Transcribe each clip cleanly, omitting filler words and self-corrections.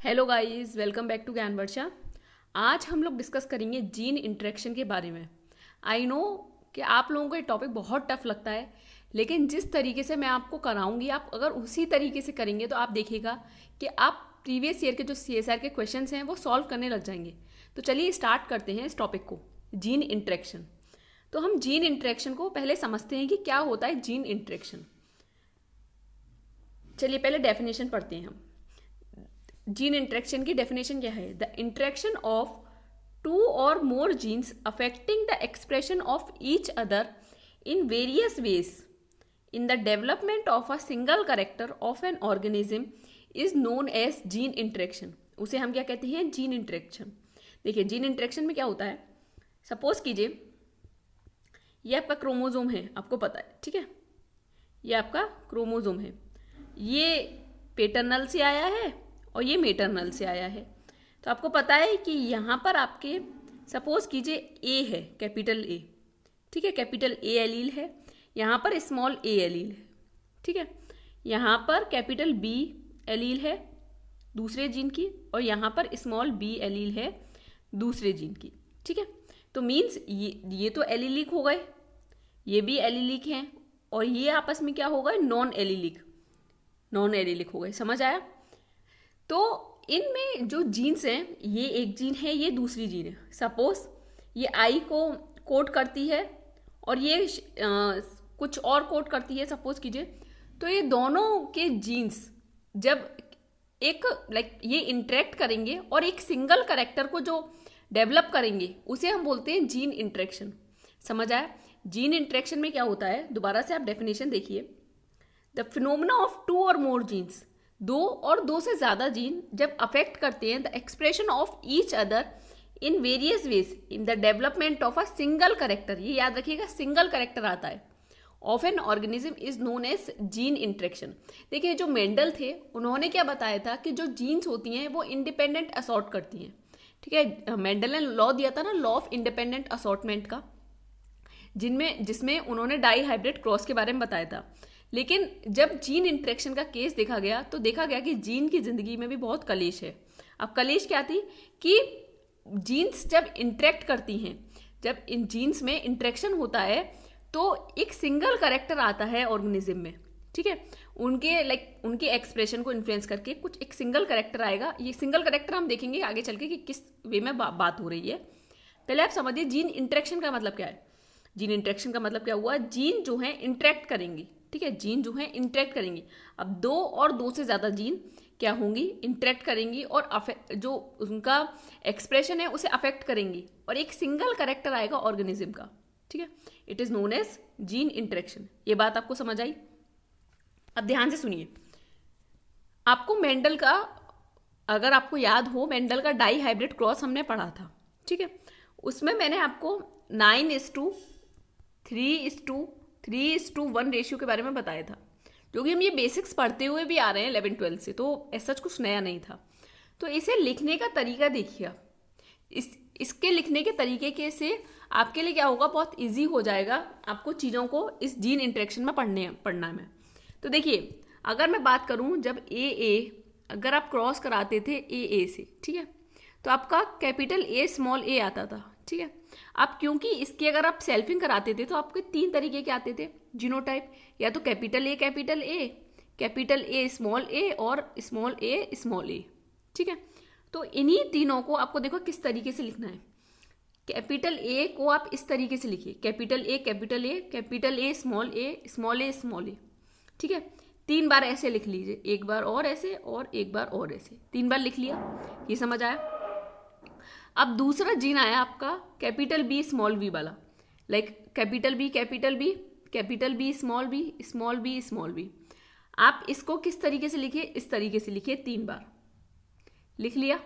Hello guys, welcome back to Gyan Varsha. आज हम लोग डिस्कस करेंगे जीन इंटरेक्शन के बारे में। आई नो कि आप लोगों को ये टॉपिक बहुत टफ लगता है, लेकिन जिस तरीके से मैं आपको कराऊंगी, आप अगर उसी तरीके से करेंगे तो आप देखिएगा कि आप प्रीवियस ईयर के जो CSR के क्वेश्चंस हैं वो सॉल्व करने लग जाएंगे। तो चलिए स्टार्ट करते हैं इस टॉपिक को, जीन इंटरेक्शन। तो हम जीन इंटरेक्शन को पहले समझते हैं कि क्या होता है जीन इंटरेक्शन। चलिए पहले डेफिनेशन पढ़ते हैं हम। जीन इंटरेक्शन की डेफिनेशन क्या है? The interaction of two or more genes affecting the expression of each other in various ways in the development of a single character of an organism is known as gene interaction. उसे हम क्या कहते हैं? Gene interaction. देखिए gene interaction में क्या होता है, सपोज कीजिए ये आपका क्रोमोजोम है, आपको पता है, ठीक है, ये आपका क्रोमोजोम है, ये पेटर्नल से आया है और ये मेटरनल से आया है। तो आपको पता है कि यहाँ पर आपके सपोज कीजिए ए है, कैपिटल ए, ठीक है, कैपिटल ए एलील है, यहाँ पर स्मॉल ए एलील है, ठीक है, यहाँ पर कैपिटल बी एलील है दूसरे जीन की और यहाँ पर स्मॉल बी एलील है दूसरे जीन की, ठीक है। तो मीन्स ये तो एलीलिक हो गए, ये भी एलीलिक हैं और ये आपस में क्या हो गए? नॉन एलीलिक हो गए। समझ आया? तो इनमें जो जीन्स हैं, ये एक जीन है, ये दूसरी जीन है। सपोज ये आई को कोड करती है और ये कुछ और कोड करती है, सपोज कीजिए। तो ये दोनों के जीन्स जब एक ये इंटरेक्ट करेंगे और एक सिंगल कैरेक्टर को जो डेवलप करेंगे उसे हम बोलते हैं जीन इंटरेक्शन। समझ आया? जीन इंटरेक्शन में क्या होता है, दोबारा से आप डेफिनेशन देखिए। The phenomena of two or more jeans, दो और दो से ज्यादा जीन जब अफेक्ट करते हैं the expression of each other in various ways in the development of a single character, ये याद रखिएगा, सिंगल कैरेक्टर आता है, of an organism is known as gene interaction. देखिए जो मेंडल थे उन्होंने क्या बताया था कि जो जीन्स होती हैं वो इंडिपेंडेंट असॉर्ट करती हैं, ठीक है। मेंडल ने लॉ दिया था ना, लॉ ऑफ इंडिपेंडेंट असॉर्टमेंट का, जिसमें उन्होंने डाई हाइब्रिड क्रॉस के बारे में बताया था। लेकिन जब जीन इंटरेक्शन का केस देखा गया तो देखा गया कि जीन की जिंदगी में भी बहुत कलेश है। अब कलेश क्या थी कि जीन्स जब इंटरेक्ट करती हैं, जब इन जीन्स में इंटरेक्शन होता है तो एक सिंगल कैरेक्टर आता है ऑर्गेनिज्म में, ठीक है, उनके एक्सप्रेशन को इन्फ्लुएंस करके कुछ एक सिंगल कैरेक्टर आएगा। ये सिंगल कैरेक्टर हम देखेंगे आगे चल के कि किस वे में बात हो रही है। पहले आप समझिए जीन इंटरेक्शन का मतलब क्या है। जीन इंटरेक्शन का मतलब क्या हुआ? जीन जो है इंटरेक्ट करेंगी, ठीक है, जीन जो है इंटरेक्ट करेंगी। अब दो और दो से ज्यादा जीन क्या होंगी? इंटरेक्ट करेंगी और जो उनका एक्सप्रेशन है उसे अफेक्ट करेंगी और एक सिंगल कैरेक्टर आएगा ऑर्गेनिज्म का, ठीक है। It is known as gene interaction. ये बात आपको समझ आई? अब ध्यान से सुनिए, आपको मेंडल का, अगर आपको याद हो, मेंडल का डाई हाइब्रिड क्रॉस हमने पढ़ा था, ठीक है। उसमें मैंने आपको 9:3:1 रेशियो के बारे में बताया था, जो कि हम ये बेसिक्स पढ़ते हुए भी आ रहे हैं 11-12 से, तो ऐसा कुछ नया नहीं था। तो इसे लिखने का तरीका देखिए, इसके लिखने के तरीके के से आपके लिए क्या होगा, बहुत इजी हो जाएगा आपको चीज़ों को इस जीन इंटरेक्शन में पढ़ना में। तो देखिए अगर मैं बात करूं, जब अगर आप क्रॉस कराते थे ए से, ठीक है, तो आपका कैपिटल ए स्मॉल ए आता था, ठीक है। अब क्योंकि इसकी अगर आप सेल्फिंग कराते थे तो आपके तीन तरीके के आते थे जीनोटाइप, या तो कैपिटल ए स्मॉल ए और स्मॉल ए, ठीक है। तो इन्हीं तीनों को आपको देखो किस तरीके से लिखना है। कैपिटल ए को आप इस तरीके से लिखिए, कैपिटल ए स्मॉल ए, ठीक है। 3 बार ऐसे लिख लीजिए, एक बार और ऐसे और एक बार और ऐसे, 3 बार लिख लिया। ये समझ आया? अब दूसरा जीन आया आपका कैपिटल बी स्मॉल बी वाला, कैपिटल बी स्मॉल बी। आप इसको किस तरीके से लिखिए? इस तरीके से लिखिए, 3 बार लिख लिया।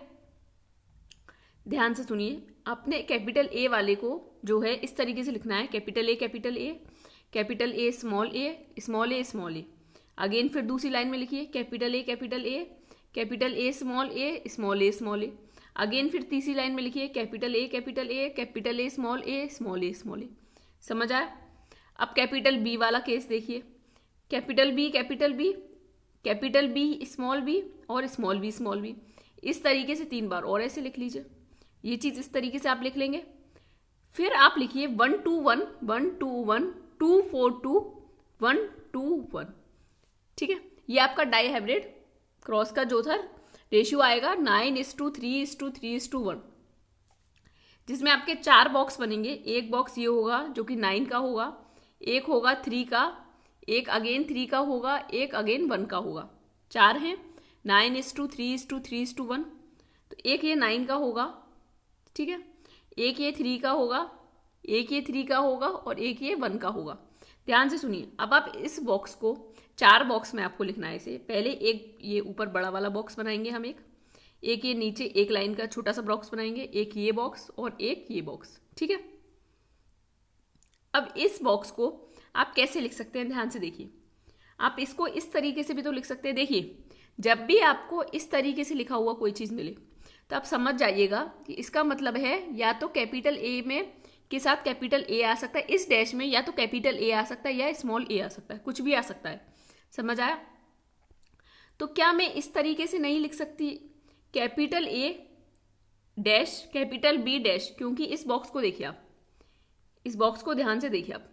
ध्यान से सुनिए, अपने कैपिटल ए वाले को जो है इस तरीके से लिखना है, capital A small A. Again फिर दूसरी लाइन में लिखिए capital A small A. Again फिर तीसरी लाइन में लिखिए कैपिटल ए स्मॉल ए। समझ आया? अब कैपिटल बी वाला केस देखिए, कैपिटल बी स्मॉल बी और स्मॉल बी। इस तरीके से 3 बार और ऐसे लिख लीजिए, ये चीज इस तरीके से आप लिख लेंगे। फिर आप लिखिए 1 2 1 1 2 1 2 4 2 1 2 1। ठीक है, ये आपका डाइहाइब्रिड क्रॉस का जो था रेशियो आएगा 9:3:3:3:1, जिसमें आपके 4 बॉक्स बनेंगे। एक बॉक्स ये होगा जो कि 9 का होगा, एक होगा 3 का, एक अगेन 3 का होगा, एक अगेन 1 का होगा। 4 हैं, 9:3:3:3:1। तो एक ये 9 का होगा, ठीक है, एक ये 3 का होगा, एक ये 3 का होगा और एक ये 1 का होगा। ध्यान से सुनिए, अब आप इस बॉक्स को 4 बॉक्स में आपको लिखना है इसे। पहले एक ये ऊपर बड़ा वाला बॉक्स बनाएंगे हम, एक ये नीचे एक लाइन का छोटा सा बॉक्स बनाएंगे, एक ये बॉक्स और एक ये बॉक्स। ठीक है, अब इस बॉक्स को आप कैसे लिख सकते हैं, ध्यान से देखिए। आप इसको इस तरीके से भी तो लिख सकते हैं। देखिए, जब भी आपको इस तरीके से लिखा हुआ कोई चीज मिले तो आप समझ जाइएगा कि इसका मतलब है या तो कैपिटल ए में के साथ कैपिटल ए आ सकता है, इस डैश में या तो कैपिटल ए आ सकता है या स्मॉल ए आ सकता है, कुछ भी आ सकता है। समझ आया? तो क्या मैं इस तरीके से नहीं लिख सकती capital A dash capital B dash? क्योंकि इस बॉक्स को देखिए आप, इस बॉक्स को ध्यान से देखिए आप,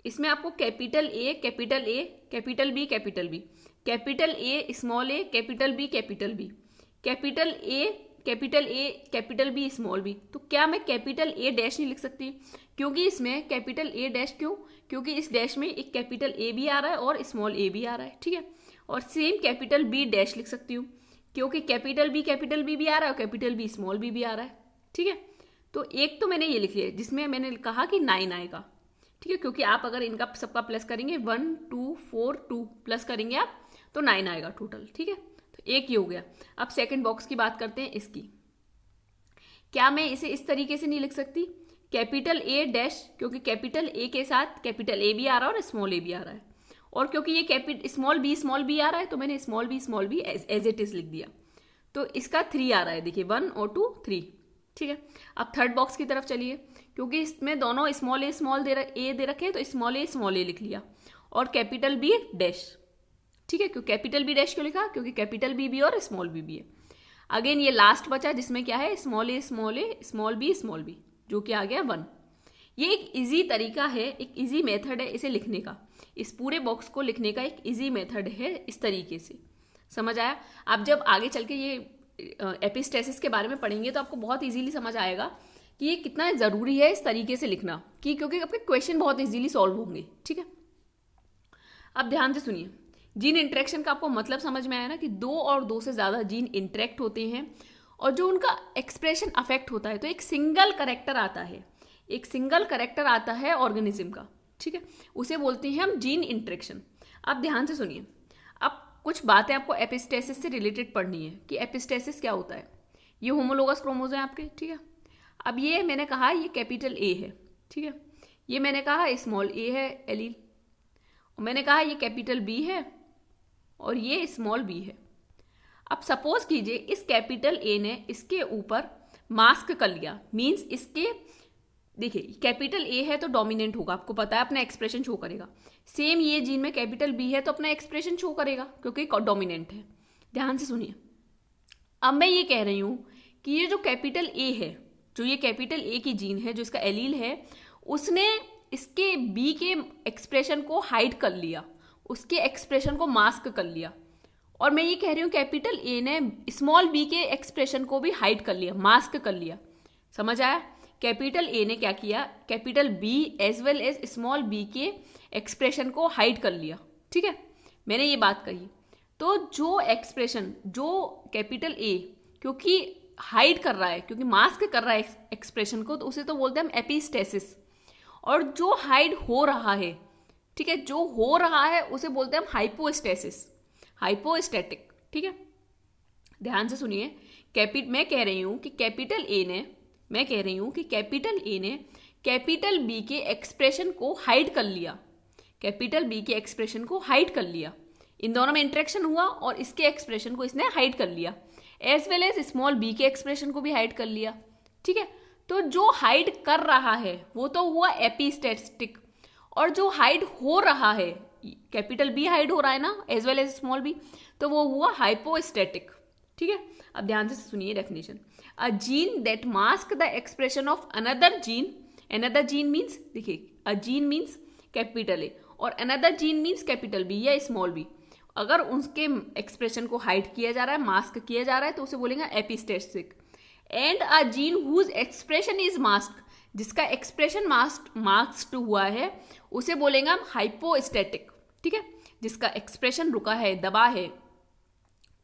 इसमें आपको capital A capital B capital B, capital A small A capital B capital A capital B small B. तो क्या मैं कैपिटल ए डैश नहीं लिख सकती? क्योंकि इसमें कैपिटल ए डैश, क्यों? क्योंकि इस डैश में एक कैपिटल ए भी आ रहा है और स्मॉल ए भी आ रहा है। ठीक है, और सेम कैपिटल बी डैश लिख सकती हूँ क्योंकि कैपिटल बी भी आ रहा है और कैपिटल बी स्मॉल बी भी आ रहा है। ठीक है, तो एक तो मैंने ये लिख लिया जिसमें मैंने कहा कि 9 आएगा। ठीक है, क्योंकि आप अगर इनका सबका प्लस करेंगे 1 2 4 2 प्लस करेंगे आप तो 9 आएगा टोटल। ठीक है, तो एक ये हो गया। अब सेकंड बॉक्स की बात करते हैं इसकी। क्या मैं इसे इस तरीके से नहीं लिख सकती कैपिटल ए डैश? क्योंकि कैपिटल ए के साथ कैपिटल ए भी आ रहा है और स्मॉल ए भी आ रहा है, और क्योंकि ये स्मॉल बी आ रहा है तो मैंने small B as it is लिख दिया। तो इसका 3 आ रहा है, देखिए 1 और 2 3। ठीक है, अब थर्ड बॉक्स की तरफ चलिए। क्योंकि इसमें दोनों स्मॉल ए दे रखे तो स्मॉल ए लिख लिया और कैपिटल बी डैश। ठीक है, क्योंकि कैपिटल बी डैश क्यों लिखा? क्योंकि कैपिटल बी भी और स्मॉल बी है। अगेन ये लास्ट बचा जिसमें क्या है स्मॉल ए स्मॉल बी जो कि आ गया 1। ये एक इजी तरीका है, एक इजी मेथड है इसे लिखने का, इस पूरे बॉक्स को लिखने का एक इजी मेथड है इस तरीके से। समझ आया? आप जब आगे चल के ये एपिस्टेसिस के बारे में पढ़ेंगे तो आपको बहुत इजीली समझ आएगा कि ये कितना ज़रूरी है इस तरीके से लिखना, कि क्योंकि आपके क्वेश्चन बहुत इजीली सॉल्व होंगे। ठीक है, अब ध्यान से सुनिए। जीन इंटरेक्शन का आपको मतलब समझ में आया ना कि 2 और 2 से ज़्यादा जीन इंटरेक्ट होते हैं और जो उनका एक्सप्रेशन अफेक्ट होता है तो एक सिंगल करेक्टर आता है ऑर्गेनिज्म का। ठीक है, उसे बोलते हैं हम जीन इंटरेक्शन। अब ध्यान से सुनिए, अब कुछ बातें आपको एपिस्टेसिस से रिलेटेड पढ़नी है कि एपिस्टेसिस क्या होता है। ये होमोलोगस क्रोमोसोम है आपके। ठीक है, अब ये मैंने कहा ये कैपिटल ए है। ठीक है, ये मैंने कहा स्मॉल ए है एलील, और मैंने कहा ये कैपिटल बी है और ये स्मॉल बी है। अब सपोज कीजिए इस कैपिटल ए ने इसके ऊपर मास्क कर लिया, मीन्स इसके देखिए कैपिटल ए है तो डोमिनेंट होगा, आपको पता है अपना एक्सप्रेशन शो करेगा। सेम ये जीन में कैपिटल बी है तो अपना एक्सप्रेशन शो करेगा क्योंकि डोमिनेंट है। ध्यान से सुनिए, अब मैं ये कह रही हूं कि ये जो कैपिटल ए है, जो ये कैपिटल ए की जीन है जो इसका एलील है, उसने इसके बी के एक्सप्रेशन को हाइड कर लिया, उसके एक्सप्रेशन को मास्क कर लिया। और मैं ये कह रही हूँ कैपिटल ए ने स्मॉल बी के एक्सप्रेशन को भी हाइड कर लिया, मास्क कर लिया। समझ आया? कैपिटल ए ने क्या किया, capital B as well as small B के एक्सप्रेशन को हाइड कर लिया। ठीक है, मैंने ये बात कही। तो जो एक्सप्रेशन जो कैपिटल ए क्योंकि हाइड कर रहा है, क्योंकि मास्क कर रहा है एक्सप्रेशन को, तो उसे तो बोलते हैं हम एपिस्टेसिस। और जो हाइड हो रहा है, ठीक है, जो हो रहा है उसे बोलते हैं हम हाइपोस्टेसिस, हाइपोस्टैटिक। ठीक है, ध्यान से सुनिए। मैं कह रही हूं कि कैपिटल ए ने कैपिटल बी के एक्सप्रेशन को हाइड कर लिया, इन दोनों में इंटरेक्शन हुआ और इसके एक्सप्रेशन को इसने हाइड कर लिया, as well as small B के एक्सप्रेशन को भी हाइड कर लिया। ठीक है, तो जो हाइड कर रहा है वो तो हुआ एपिस्टेटिक, और जो हाइड हो रहा है कैपिटल बी हाइड हो रहा है ना as well as small B, तो वो हुआ हाइपोस्टैटिक। ठीक है, अब ध्यान से सुनिए definition. A gene that mask the expression of another gene means, देखिए a gene means capital A और another gene means capital B या स्मॉल बी। अगर उसके एक्सप्रेशन को हाइड किया जा रहा है, मास्क किया जा रहा है, तो उसे बोलेंगे epistatic. And a gene whose expression is mask, जिसका एक्सप्रेशन मास्क्ड हुआ है उसे बोलेंगे हम हाइपोस्टैटिक। ठीक है, जिसका एक्सप्रेशन रुका है, दबा है,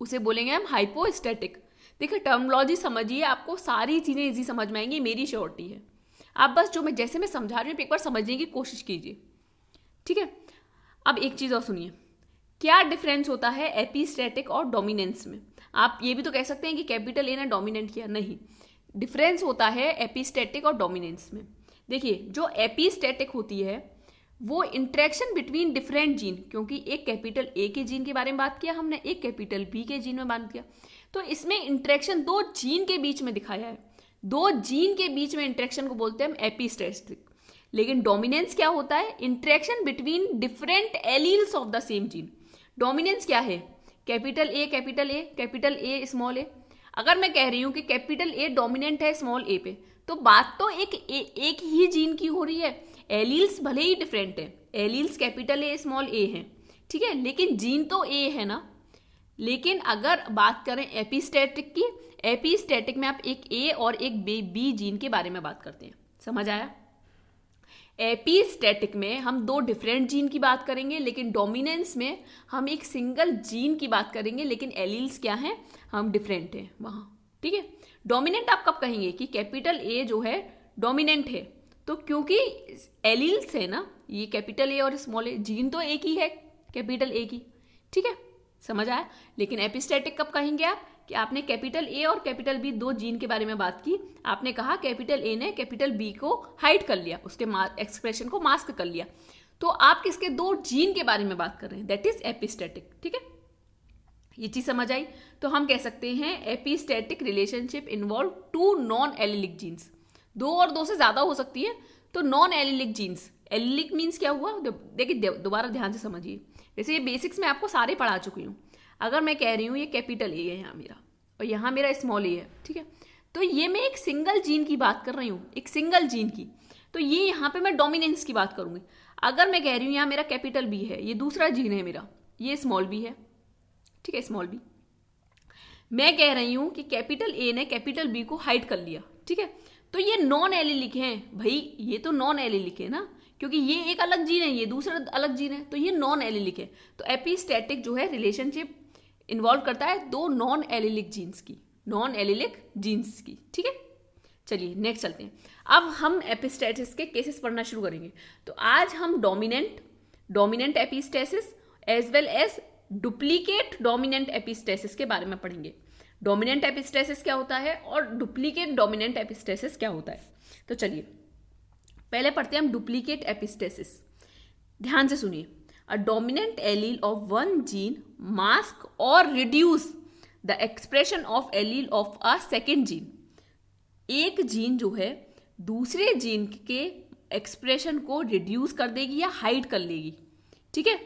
उसे बोलेंगे हम हाइपोस्टैटिक। देखिए टर्मिनोलॉजी समझिए, आपको सारी चीज़ें इजी समझ में आएंगी, मेरी श्योरिटी है। आप बस जो जैसे मैं समझा रही हूँ एक बार समझने की कोशिश कीजिए। ठीक है, अब एक चीज़ और सुनिए, क्या डिफरेंस होता है एपिस्टैटिक और डोमिनेंस में। आप ये भी तो कह सकते हैं कि कैपिटल ए ने डोमिनेट किया, नहीं, डिफरेंस होता है एपिस्टैटिक और डोमिनेंस में। देखिए जो एपिस्टैटिक होती है वो इंट्रैक्शन बिटवीन डिफरेंट जीन, क्योंकि एक कैपिटल ए के जीन के बारे में बात किया हमने, एक कैपिटल बी के जीन में बात किया, तो इसमें इंट्रैक्शन दो जीन के बीच में दिखाया है, दो जीन के बीच में इंट्रैक्शन को बोलते हैं हम एपिस्टैटिक। लेकिन डोमिनेंस क्या होता है, interaction between different alleles of the same gene. Dominance क्या है, कैपिटल ए स्मॉल ए। अगर मैं कह रही हूं कि कैपिटल ए डोमिनेंट है स्मॉल ए पे, तो बात तो एक ही जीन की हो रही है। एलील्स भले ही डिफरेंट है, एलील्स कैपिटल ए स्मॉल ए हैं, ठीक है, लेकिन जीन तो ए है ना। लेकिन अगर बात करें एपिस्टैटिक की, एपिस्टैटिक में आप एक ए और एक बी जीन के बारे में बात करते हैं। समझ आया? एपिस्टैटिक में हम दो डिफरेंट जीन की बात करेंगे, लेकिन डोमिनेंस में हम एक सिंगल जीन की बात करेंगे, लेकिन एलील्स क्या हैं, हम डिफरेंट हैं वहां। ठीक है, डोमिनेंट आप कब कहेंगे कि कैपिटल ए जो है डोमिनेंट है, तो क्योंकि एलील्स है ना, ये कैपिटल ए और स्मॉल ए, जीन तो एक ही है कैपिटल ए की। ठीक है, समझ आया? लेकिन एपिस्टैटिक कब कहेंगे आप कि आपने कैपिटल ए और कैपिटल बी दो जीन के बारे में बात की, आपने कहा कैपिटल ए ने कैपिटल बी को हाइड कर लिया, उसके एक्सप्रेशन को मास्क कर लिया, तो आप किसके, दो जीन के बारे में बात कर रहे हैं, दैट इज एपिस्टैटिक। ठीक है, ये चीज समझ आई? तो हम कह सकते हैं epistatic relationship involve two non allelic genes, दो और दो से ज्यादा हो सकती है, तो non allelic genes. Allelic means क्या हुआ, देखिए दोबारा ध्यान से समझिए, जैसे ये बेसिक्स में आपको सारे पढ़ा चुकी हूँ। अगर मैं कह रही हूँ ये कैपिटल ए है यहाँ मेरा और यहाँ मेरा स्मॉल ए है, ठीक है, तो ये मैं एक सिंगल जीन की बात कर रही हूँ, एक सिंगल जीन की, तो ये यहाँ पे मैं डोमिनेंस की बात करूंगी। अगर मैं कह रही हूँ यहाँ मेरा कैपिटल बी है, ये दूसरा जीन है मेरा, ये स्मॉल बी है, ठीक है, स्मॉल बी, मैं कह रही हूँ कि कैपिटल ए ने कैपिटल बी को हाइड कर लिया, ठीक है, तो ये नॉन एलिलिक है भाई, ये तो नॉन एलिलिक है ना, क्योंकि ये एक अलग जीन है, ये दूसरा अलग जीन है, तो ये नॉन एलिलिक है। तो एपिस्टैटिक जो है रिलेशनशिप इन्वॉल्व करता है दो नॉन एलिलिक जीन्स की, नॉन एलिलिक जीन्स की। ठीक है, चलिए नेक्स्ट चलते हैं। अब हम एपिस्टैटिस के केसेस पढ़ना शुरू करेंगे। तो आज हम dominant epistasis as well as duplicate dominant epistasis के बारे में पढ़ेंगे। डोमिनेंट एपिस्टेसिस क्या होता है और डुप्लीकेट डोमिनेंट एपिस्टेसिस क्या होता है। तो चलिए पहले पढ़ते हैं हम डुप्लीकेट एपिस्टेसिस। ध्यान से सुनिए, a dominant allele of one gene mask or reduce the expression of allele of a second gene. एक जीन जो है दूसरे जीन के एक्सप्रेशन को रिड्यूस कर देगी या हाइड कर लेगी। ठीक है,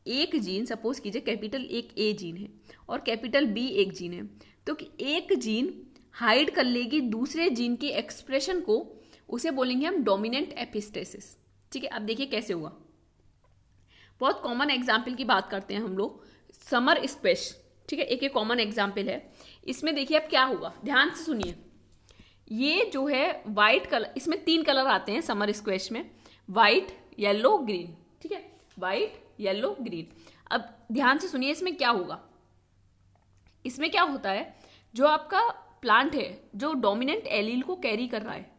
एक जीन सपोज कीजिए कैपिटल एक ए जीन है और कैपिटल बी एक जीन है, तो एक जीन हाइड कर लेगी दूसरे जीन की एक्सप्रेशन को, उसे बोलेंगे हम डोमिनेंट एपिस्टेसिस। ठीक है, अब देखिए कैसे हुआ। बहुत कॉमन एग्जाम्पल की बात करते हैं हम लोग, समर स्क्वैश। ठीक है, एक कॉमन एग्जाम्पल है, इसमें देखिए अब क्या हुआ, ध्यान से सुनिए। ये जो है वाइट कलर, इसमें 3 कलर आते हैं समर स्क्वैश में, वाइट, येलो, ग्रीन। ठीक है, वाइट, येलो, ग्रीन। अब ध्यान से सुनिए, इसमें क्या होगा, इसमें क्या होता है, जो आपका प्लांट है जो डोमिनेंट एलील को कैरी कर रहा है,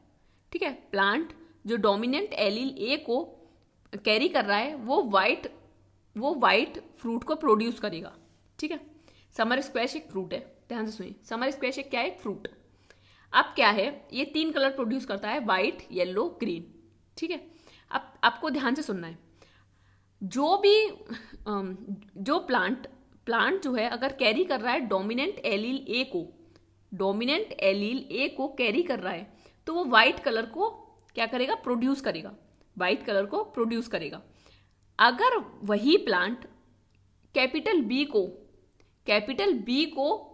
ठीक है, प्लांट जो डोमिनेंट एलील ए को कैरी कर रहा है, वो वाइट फ्रूट को प्रोड्यूस करेगा। ठीक है, समर स्क्वैश एक फ्रूट है, ध्यान से सुनिए, समर स्क्वैश एक क्या है, एक फ्रूट। अब क्या है, ये 3 कलर प्रोड्यूस करता है, वाइट, येलो, ग्रीन। ठीक है, अब आपको ध्यान से सुनना है, जो प्लांट जो है अगर कैरी कर रहा है डोमिनेंट एलील ए को कैरी कर रहा है, तो वो वाइट कलर को क्या करेगा, प्रोड्यूस करेगा, वाइट कलर को प्रोड्यूस करेगा। अगर वही प्लांट कैपिटल कैपिटल बी को,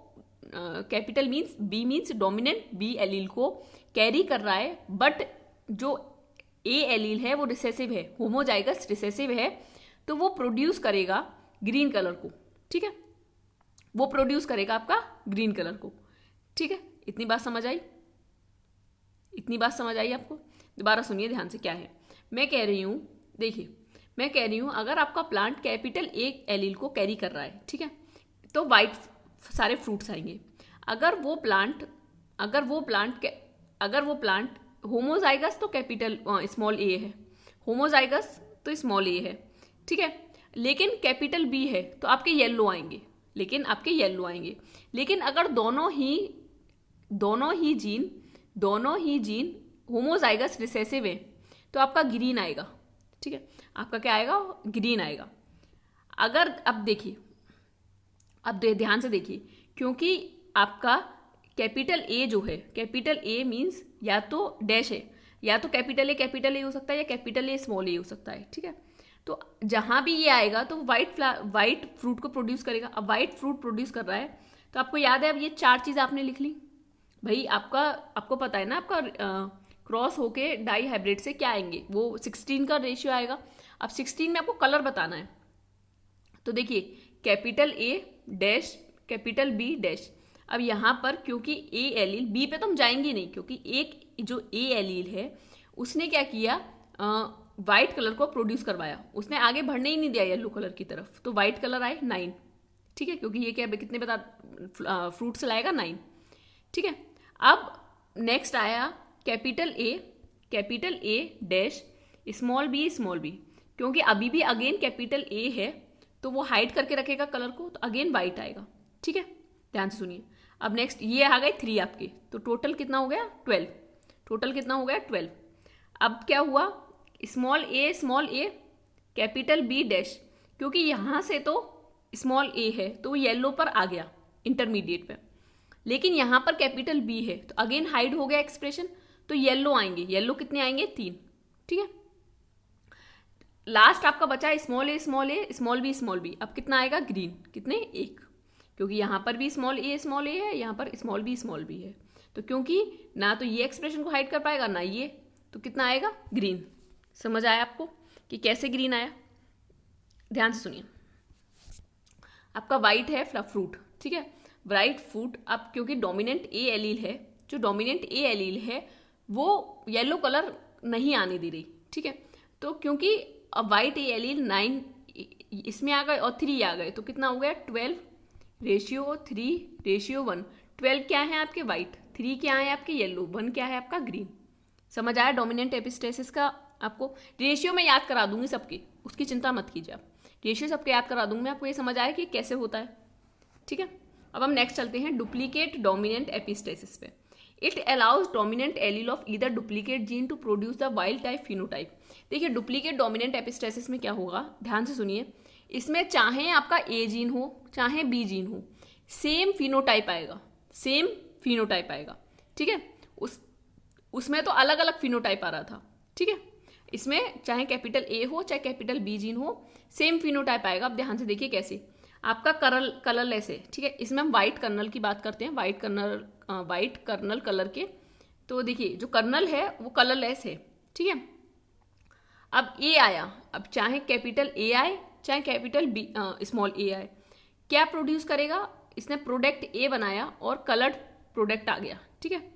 capital means B means dominant B allele को कैरी कर रहा है, बट जो ए एलील है वो रिसेसिव है, होमोजाइगस रिसेसिव है, तो वो प्रोड्यूस करेगा ग्रीन कलर को, ठीक है, वो प्रोड्यूस करेगा आपका ग्रीन कलर को, ठीक है। इतनी बात समझ आई, इतनी बात समझ आई आपको? दोबारा सुनिए ध्यान से क्या है मैं कह रही हूँ। देखिए मैं कह रही हूँ अगर आपका प्लांट कैपिटल ए एलील को कैरी कर रहा है, ठीक है, तो वाइट सारे फ्रूट्स आएंगे। अगर वो प्लांट होमोजाइगस तो कैपिटल स्मॉल ए है, होमोजाइगस तो स्मॉल ए है, ठीक है, लेकिन कैपिटल बी है तो आपके येलो आएंगे, लेकिन अगर दोनों ही जीन होमोजाइगस रिसेसिव है तो आपका ग्रीन आएगा, ठीक है, आपका क्या आएगा? ग्रीन आएगा। अगर अब देखिए, अब ध्यान से देखिए, क्योंकि आपका कैपिटल ए जो है, कैपिटल ए मीन्स या तो डैश है, या तो कैपिटल ए हो सकता है, या कैपिटल ए स्मॉल ए हो सकता है, ठीक है। तो जहां भी ये आएगा तो वाइट फ्रूट को प्रोड्यूस करेगा। अब वाइट फ्रूट प्रोड्यूस कर रहा है तो आपको याद है, अब ये 4 चीज़ आपने लिख ली भाई। आपको पता है ना, आपका क्रॉस होके डाई हाइब्रिड से क्या आएंगे, वो 16 का रेशियो आएगा। अब 16 में आपको कलर बताना है, तो देखिए capital A dash, capital B dash. अब यहाँ पर क्योंकि ए एलील, बी पे तो हम जाएंगे नहीं, क्योंकि एक जो ए एलील है उसने क्या किया, वाइट कलर को प्रोड्यूस करवाया, उसने आगे बढ़ने ही नहीं दिया येलो कलर की तरफ, तो वाइट कलर आए 9, ठीक है, क्योंकि ये क्या कितने बता फ्रूट से लाएगा 9, ठीक है। अब नेक्स्ट आया capital A dash small B, क्योंकि अभी भी अगेन कैपिटल ए है तो वो हाइड करके रखेगा कलर को, तो अगेन वाइट आएगा, ठीक है, ध्यान से सुनिए। अब नेक्स्ट ये आ गए 3 आपके, तो टोटल कितना हो गया? 12। टोटल कितना हो गया? 12। अब क्या हुआ? Small A capital B dash, क्योंकि यहाँ से तो स्मॉल ए है तो वो येलो पर आ गया इंटरमीडिएट पे, लेकिन यहाँ पर कैपिटल बी है तो अगेन हाइड हो गया एक्सप्रेशन, तो येलो आएंगे। येलो कितने आएंगे? 3, ठीक है। लास्ट आपका बचा स्मॉल ए स्मॉल बी। अब कितना आएगा? ग्रीन। कितने? 1, क्योंकि यहाँ पर भी स्मॉल ए है, यहाँ पर स्मॉल बी है, तो क्योंकि ना तो ये एक्सप्रेशन को हाइड कर पाएगा ना ये, तो कितना आएगा? ग्रीन। समझ आया आपको कि कैसे ग्रीन आया? ध्यान से सुनिए। आपका वाइट है फ्रूट, ठीक है, वाइट फ्रूट। अब क्योंकि डोमिनेंट ए एलील है, जो डोमिनेंट ए एलील है वो येलो कलर नहीं आने दे रही, ठीक है, तो क्योंकि अब वाइट ए एलील 9 इसमें आ गए और 3 आ गए, तो कितना हो गया? 12:3:1। 12 क्या है आपके? वाइट, 3 क्या है आपके? येलो, 1 क्या है आपका? ग्रीन। समझ आया डोमिनेंट एपिस्टेसिस का? आपको रेशियो में याद करा दूंगी सबके, उसकी चिंता मत कीजिए आप, रेशियो सबके याद करा दूंगी मैं, आपको ये समझ आया कि कैसे होता है, ठीक है। अब हम नेक्स्ट चलते हैं डुप्लीकेट डोमिनेंट एपिस्टेसिस पे। It allows dominant allele of either duplicate gene to produce the wild type phenotype. देखिए डुप्लीकेट डोमिनेंट एपिस्टेसिस में क्या होगा, ध्यान से सुनिए। इसमें चाहे आपका ए जीन हो चाहे बी जीन हो, सेम फिनोटाइप आएगा, ठीक है। उसमें तो अलग अलग फिनोटाइप आ रहा था, ठीक है। इसमें चाहे कैपिटल ए हो चाहे कैपिटल बी जीन हो, सेम फिनोटाइप आएगा। अब ध्यान से देखिए कैसे। आपका कलरलेस है, ठीक है, इसमें हम वाइट कर्नल की बात करते हैं, वाइट कर्नल कलर के। तो देखिए जो कर्नल है वो कलरलेस है, ठीक है। अब ए आया, अब चाहे कैपिटल ए आए चाहे कैपिटल बी स्मॉल ए आए, क्या प्रोड्यूस करेगा? इसने प्रोडक्ट ए बनाया और कलर्ड प्रोडक्ट आ गया, ठीक है।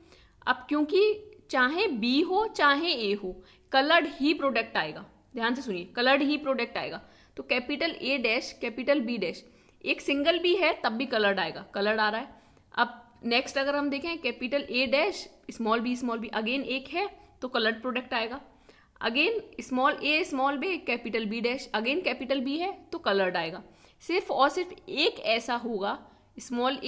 अब क्योंकि चाहे बी हो चाहे ए हो, कलर्ड ही प्रोडक्ट आएगा। ध्यान से सुनिए, कलर्ड ही प्रोडक्ट आएगा। तो capital A dash capital B dash, एक सिंगल बी है तब भी कलर्ड आएगा, कलर्ड आ रहा है। अब नेक्स्ट अगर हम देखें capital A dash small B again एक है तो कलर्ड प्रोडक्ट आएगा। Again small B capital B dash, again capital B है तो कलर्ड आएगा। सिर्फ और सिर्फ एक ऐसा होगा स्मॉल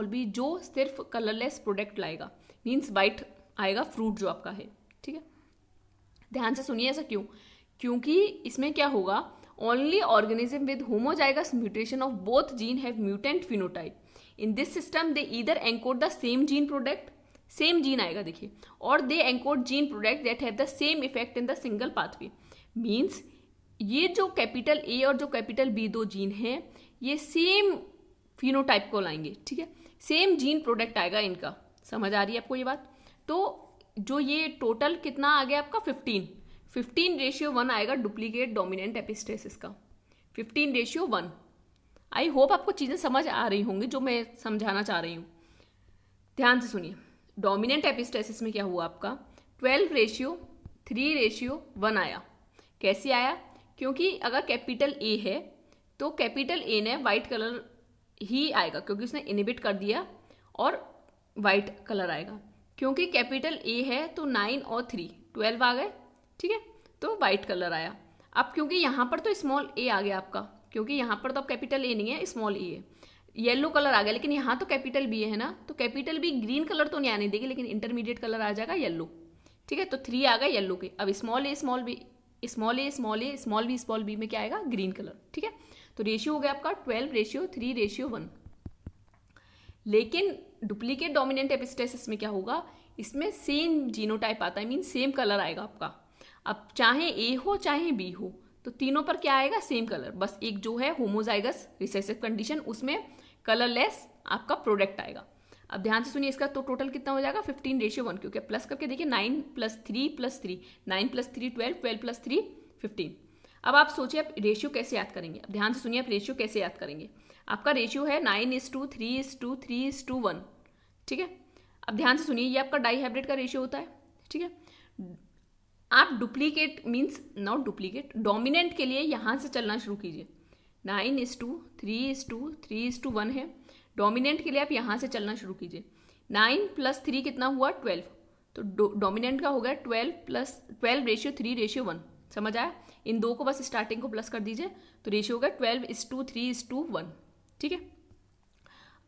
बी जो सिर्फ कलरलेस प्रोडक्ट लाएगा, मीन्स वाइट आएगा फ्रूट जो आपका है, ठीक है। ध्यान से सुनिए ऐसा क्यों? क्योंकि इसमें क्या होगा, only organism with homozygous mutation of both gene have mutant phenotype. In this system they either encode the same gene product, same gene आएगा देखिए, or they encode gene product that have the same effect in the single pathway. Means ये जो capital A और जो capital B 2 gene हैं, ये same phenotype को लाएंगे, ठीक है, सेम जीन प्रोडक्ट आएगा इनका। समझ आ रही है आपको ये बात? तो जो ये टोटल कितना आ गया आपका 15:1 आएगा डुप्लीकेट डोमिनेंट एपिस्टेसिस का, 15:1। आई होप आपको चीज़ें समझ आ रही होंगी जो मैं समझाना चाह रही हूँ। ध्यान से सुनिए, डोमिनेंट एपिस्टेसिस में क्या हुआ आपका 12:3:1 आया। कैसे आया? क्योंकि अगर कैपिटल ए है तो कैपिटल ए ने वाइट कलर ही आएगा, क्योंकि उसने इनहिबिट कर दिया और वाइट कलर आएगा। क्योंकि कैपिटल ए है तो 9 और 3 12 आ गए, ठीक है, तो वाइट कलर आया। अब क्योंकि यहाँ पर तो स्मॉल ए आ गया आपका, क्योंकि यहाँ पर तो अब कैपिटल ए नहीं है, स्मॉल ए है, येलो कलर आ गया। लेकिन यहाँ तो कैपिटल बी है ना, तो कैपिटल बी ग्रीन कलर तो नहीं आने देगी, लेकिन इंटरमीडिएट कलर आ जाएगा येलो, ठीक है। तो 3 आ गए येलो के। अब स्मॉल ए स्मॉल बी, स्मॉल ए स्मॉल ए स्मॉल बी में क्या आएगा ग्रीन कलर, ठीक है। तो रेशियो हो गया आपका 12:3:1। लेकिन डुप्लीकेट डोमिनेंट एपिस्टेसिस में क्या होगा, इसमें सेम जीनोटाइप आता है, मीन सेम कलर आएगा आपका। अब चाहे ए हो चाहे बी हो, तो तीनों पर क्या आएगा सेम कलर, बस एक जो है होमोजाइगस रिसेसिव कंडीशन, उसमें कलरलेस आपका प्रोडक्ट आएगा। अब ध्यान से सुनिए, इसका तो टोटल कितना हो जाएगा 15:1, क्योंकि प्लस करके देखिए 9 + 3 + 3, 9 + 3 12, 12 + 3 15। अब आप सोचिए आप रेशियो कैसे याद करेंगे। अब ध्यान से सुनिए आप रेशियो कैसे याद करेंगे। आपका रेशियो है 9:3:3:1, ठीक है। अब ध्यान से सुनिए, ये आपका डाई हाइब्रिड का रेशियो होता है, ठीक है। आप duplicate means not duplicate, dominant के लिए यहाँ से चलना शुरू कीजिए। 9:3:3:1 है, डोमिनेंट के लिए आप यहाँ से चलना शुरू कीजिए। 9 + 3 कितना हुआ 12, तो डोमिनेंट का हो गया 12:3:1। समझ आया? इन दो को बस स्टार्टिंग को प्लस कर दीजिए, तो रेशियो हो गया 12:3:1, ठीक है।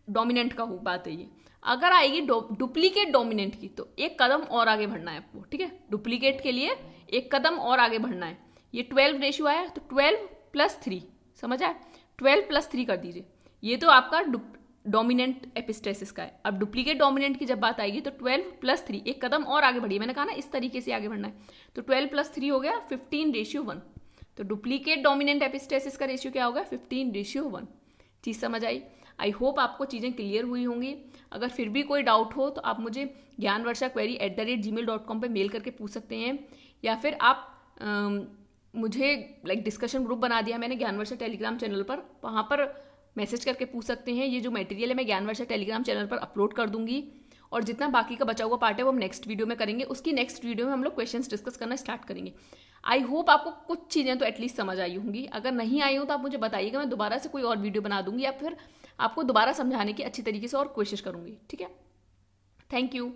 डोमिनेंट का हो बात है ये। अगर आएगी डुप्लीकेट डोमिनेंट की, तो एक कदम और आगे बढ़ना है आपको, ठीक है। डुप्लीकेट के लिए एक कदम और आगे बढ़ना है। ये 12 रेशियो आया, तो 12 + 3, समझ आया, 12 + 3 कर दीजिए। ये तो आपका डोमिनेंट एपिस्टेसिस का है। अब डुप्लीकेट डोमिनेंट की जब बात आएगी तो 12 + 3, एक कदम और आगे बढ़िए, मैंने कहा ना इस तरीके से आगे बढ़ना है। तो 12 + 3 हो गया 15:1। तो डुप्लीकेट डोमिनेंट एपिस्टेसिस का रेशियो क्या होगा 15:1। चीज़ समझ आई? आई होप आपको चीज़ें क्लियर हुई होंगी। अगर फिर भी कोई डाउट हो तो आप मुझे gyanvarshaquery@gmail.com पे मेल करके पूछ सकते हैं, या फिर आप मुझे डिस्कशन ग्रुप बना दिया मैंने ज्ञानवर्षा टेलीग्राम चैनल पर, वहाँ पर मैसेज करके पूछ सकते हैं। ये जो मटेरियल है मैं ज्ञानवर्षा टेलीग्राम चैनल पर अपलोड कर दूंगी, और जितना बाकी का बचा हुआ पार्ट है वो हम नेक्स्ट वीडियो में करेंगे। उसकी नेक्स्ट वीडियो में हम लोग क्वेश्चंस डिस्कस करना स्टार्ट करेंगे। आई होप आपको कुछ चीज़ें तो एटलीस्ट समझ आई होंगी। अगर नहीं आई हो तो आप मुझे बताइएगा, मैं दोबारा से कोई और वीडियो बना दूंगी, या फिर आपको दोबारा समझाने की अच्छी तरीके से और कोशिश करूंगी, ठीक है। Thank you.